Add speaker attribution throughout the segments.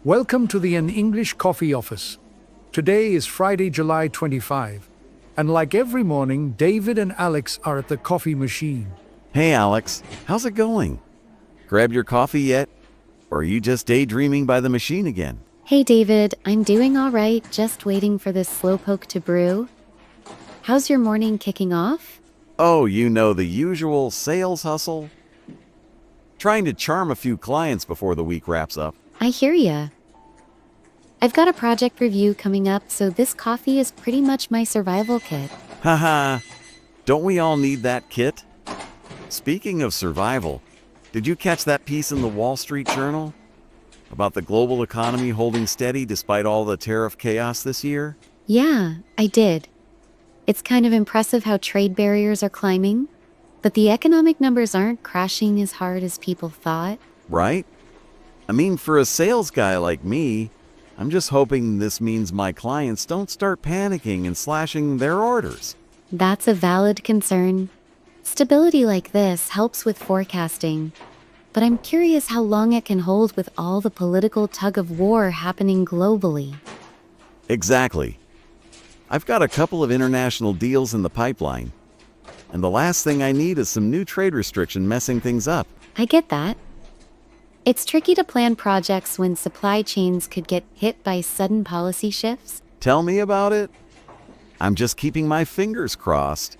Speaker 1: Welcome to the An English Coffee Office. Today is Friday, July 25, and like every morning, David and Alex are at the coffee machine.
Speaker 2: Hey Alex, how's it going? Grabbed your coffee yet? Or are you just daydreaming by the machine again?
Speaker 3: Hey David, I'm doing all right, just waiting for this slowpoke to brew. How's your morning kicking off?
Speaker 2: Oh, you know the usual sales hustle? Trying to charm a few clients before the week wraps up.
Speaker 3: I hear ya. I've got a project review coming up, so this coffee is pretty much my survival kit.
Speaker 2: Haha, don't we all need that kit? Speaking of survival, did you catch that piece in the Wall Street Journal? About the global economy holding steady despite all the tariff chaos this year?
Speaker 3: Yeah, I did. It's kind of impressive how trade barriers are climbing, but the economic numbers aren't crashing as hard as people thought.
Speaker 2: Right? I mean, for a sales guy like me, I'm just hoping this means my clients don't start panicking and slashing their orders.
Speaker 3: That's a valid concern. Stability like this helps with forecasting, but I'm curious how long it can hold with all the political tug-of-war happening globally.
Speaker 2: Exactly. I've got a couple of international deals in the pipeline, and the last thing I need is some new trade restriction messing things up.
Speaker 3: I get that. It's tricky to plan projects when supply chains could get hit by sudden policy shifts.
Speaker 2: Tell me about it. I'm just keeping my fingers crossed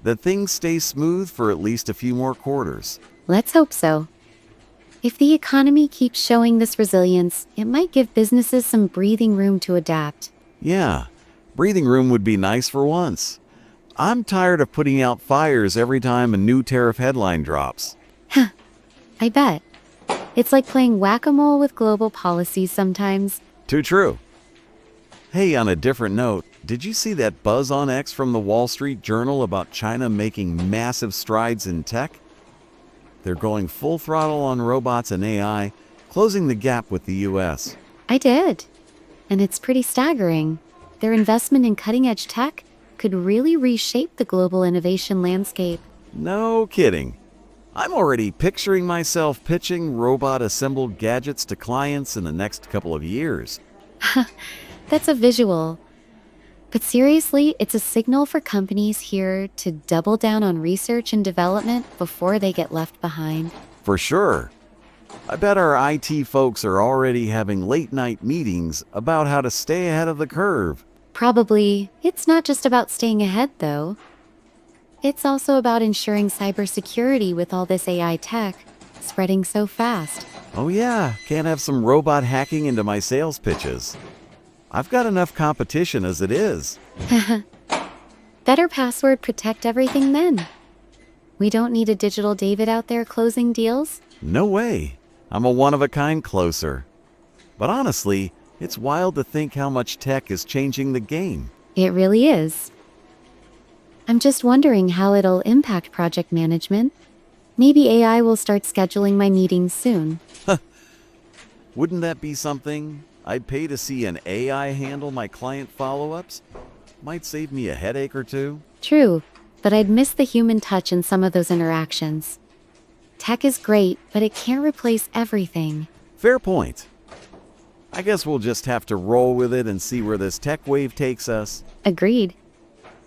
Speaker 2: that things stay smooth for at least a few more quarters.
Speaker 3: Let's hope so. If the economy keeps showing this resilience, it might give businesses some breathing room to adapt.
Speaker 2: Yeah, breathing room would be nice for once. I'm tired of putting out fires every time a new tariff headline drops.
Speaker 3: I bet. It's like playing whack-a-mole with global policies sometimes.
Speaker 2: Too true. Hey, on a different note, did you see that buzz on X from the Wall Street Journal about China making massive strides in tech? They're going full throttle on robots and AI, closing the gap with the US.
Speaker 3: I did. And it's pretty staggering. Their investment in cutting-edge tech could really reshape the global innovation landscape.
Speaker 2: No kidding. I'm already picturing myself pitching robot-assembled gadgets to clients in the next couple of years.
Speaker 3: That's a visual. But seriously, it's a signal for companies here to double down on research and development before they get left behind.
Speaker 2: For sure. I bet our IT folks are already having late-night meetings about how to stay ahead of the curve.
Speaker 3: Probably. It's not just about staying ahead, though. It's also about ensuring cybersecurity with all this AI tech spreading so fast.
Speaker 2: Oh yeah, can't have some robot hacking into my sales pitches. I've got enough competition as it is.
Speaker 3: Better password protect everything then. We don't need a digital David out there closing deals.
Speaker 2: No way. I'm a one-of-a-kind closer. But honestly, it's wild to think how much tech is changing the game.
Speaker 3: It really is. I'm just wondering how it'll impact project management. Maybe AI will start scheduling my meetings soon.
Speaker 2: Wouldn't that be something? I'd pay to see an AI handle my client follow-ups. Might save me a headache or two.
Speaker 3: True, but I'd miss the human touch in some of those interactions. Tech is great, but it can't replace everything.
Speaker 2: Fair point. I guess we'll just have to roll with it and see where this tech wave takes us.
Speaker 3: Agreed.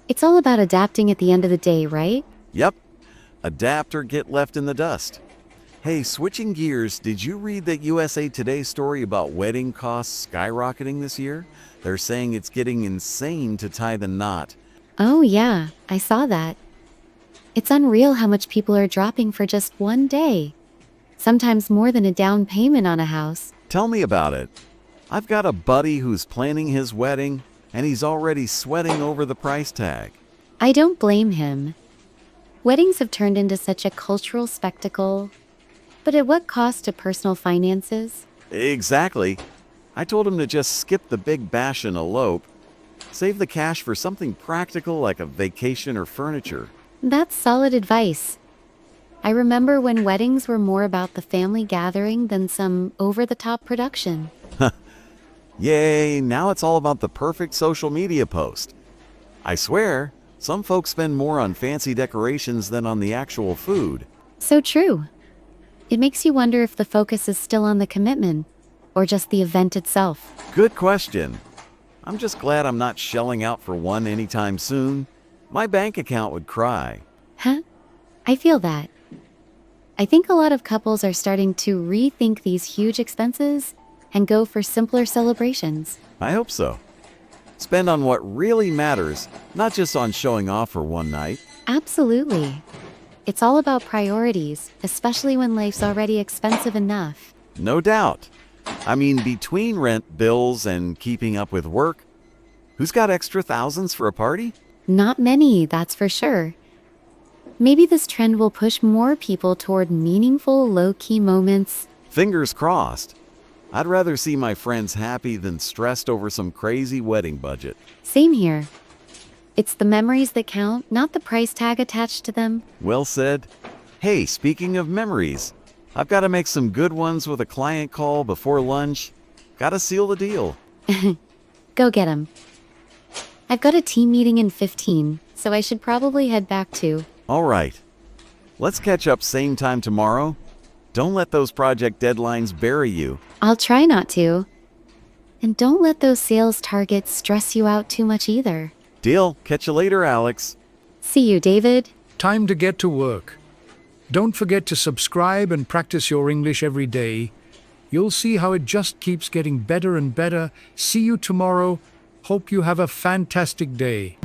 Speaker 3: It's all about adapting at the end of the day, right?
Speaker 2: Yep. Adapt or get left in the dust. Hey, switching gears, did you read that USA Today story about wedding costs skyrocketing this year? They're saying it's getting insane to tie the knot.
Speaker 3: Oh yeah, I saw that. It's unreal how much people are dropping for just one day. Sometimes more than a down payment on a house.
Speaker 2: Tell me about it. I've got a buddy who's planning his wedding, and he's already sweating over the price tag.
Speaker 3: I don't blame him. Weddings have turned into such a cultural spectacle. But at what cost to personal finances?
Speaker 2: Exactly. I told him to just skip the big bash and elope. Save the cash for something practical like a vacation or furniture.
Speaker 3: That's solid advice. I remember when weddings were more about the family gathering than some over-the-top production.
Speaker 2: Yay, now it's all about the perfect social media post. I swear, some folks spend more on fancy decorations than on the actual food.
Speaker 3: So true. It makes you wonder if the focus is still on the commitment, or just the event itself?
Speaker 2: Good question. I'm just glad I'm not shelling out for one anytime soon. My bank account would cry.
Speaker 3: Huh? I feel that. I think a lot of couples are starting to rethink these huge expenses and go for simpler celebrations.
Speaker 2: I hope so. Spend on what really matters, not just on showing off for one night.
Speaker 3: Absolutely. It's all about priorities, especially when life's already expensive enough.
Speaker 2: No doubt. I mean, between rent, bills, and keeping up with work, who's got extra thousands for a party?
Speaker 3: Not many, that's for sure. Maybe this trend will push more people toward meaningful, low-key moments.
Speaker 2: Fingers crossed. I'd rather see my friends happy than stressed over some crazy wedding budget.
Speaker 3: Same here. It's the memories that count, not the price tag attached to them.
Speaker 2: Well said. Hey, speaking of memories, I've got to make some good ones with a client call before lunch. Gotta seal the deal.
Speaker 3: Go get 'em. I've got a team meeting in 15, so I should probably head back too.
Speaker 2: All right. Let's catch up same time tomorrow. Don't let those project deadlines bury you.
Speaker 3: I'll try not to. And don't let those sales targets stress you out too much either.
Speaker 2: Deal. Catch you later, Alex.
Speaker 3: See you, David.
Speaker 1: Time to get to work. Don't forget to subscribe and practice your English every day. You'll see how it just keeps getting better and better. See you tomorrow. Hope you have a fantastic day.